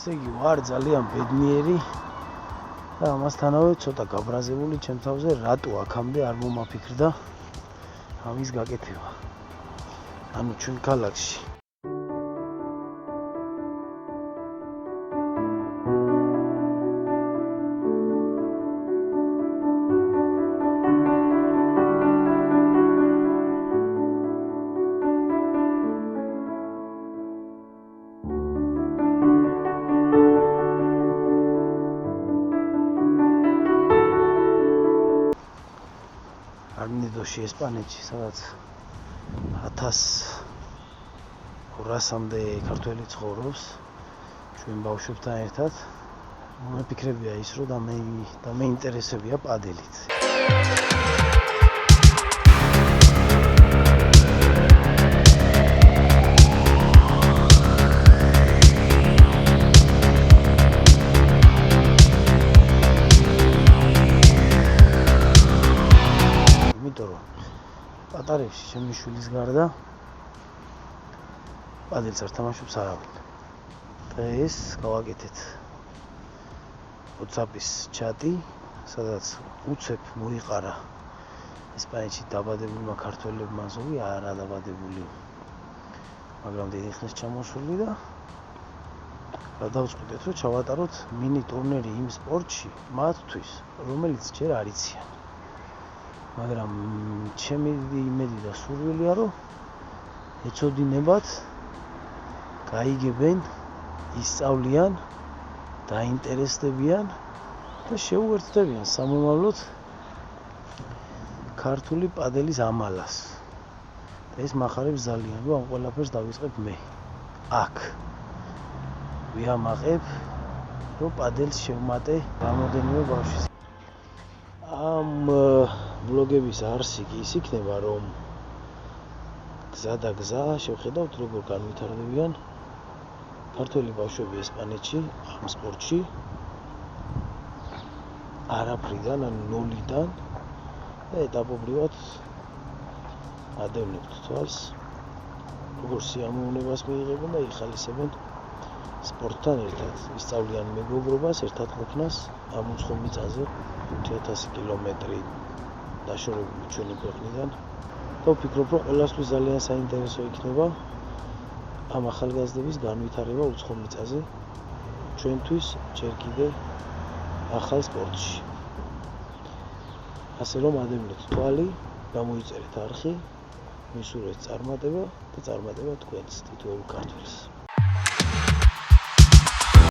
ესე იგი ვარ ძალიან ბედნიერი და ამასთანავე ცოტა გაბრაზებული ჩემ თავზე, რატო აქამდე არ მომაფიქრდა ამის გაკეთება. ანუ ჩვენ ქალაქში არნიდოში ესპანეთში, სადაც 1200-მდე ქართველი ცხოვრობს ჩვენ ბავშვებთან ერთად. მომეფიქრებია ის, რომ დამეინტერესებია პადელით. პატარებში ჩემი შვილის გარდა პადელს არ თამაშობს არავინ. დღეს გავაკეთეთ WhatsApp-ის ჩატი, სადაც უცებ მოიყარა ესპანეთში დაბადებულმა ქართველებმა ზოგი, არა დაბადებული, მაგრამ დიდი ხნის ჩამოსული და გადავწყვიტეთ, რომ ჩავატაროთ მინი ტურნირი იმ სპორტში მათთვის, რომელიც ჯერ არ იციან. მაგრამ ჩემი იმედი და სურვილია, რომ ეცოდინებათ, გაიგებენ, ისწავლიან, დაინტერესდებიან და შეუერთდებიან სამომავლოდ ქართული პადელის ამალას. და ეს მახარებს ძალიან, რომ ამ ყველაფერს დავიწყებ მე. აქ ვიამაყებ, რომ პადელს შევმატე რამოდენიმე ბავშვის. ამ ბლოგების არსი კი ის იქნება, რომ გზა და გზა შევხედავთ, როგორ განვითარდებიან ქართველი ბავშვები ესპანეთში, ამ სპორტში, არაფრიდან, ანუ ნულიდან და ეტაპობრივად ადევნებთ თვალს, როგორ სიამოვნებას მიიღებენ და იხალისებენ სპორტთან ერთად, ისწავლიან მეგობრობას, ერთად ყოფნას ამ უცხო მიწაზე 5000 კილომეტრი დაშორებული ჩვენი ქვეყნიდან და ვფიქრობ, რომ ყველასთვის ძალიან საინტერესო იქნება ამ ახალგაზრდების განვითარება უცხო მიწაზე ჩვენთვის ჯერ კიდევ ახალ სპორტში. ასე რომ ადევნეთ თვალი, გამოიწერეთ არხი, მისურვეთ წარმატება და წარმატება თქვენს თითოეულ ქართველს.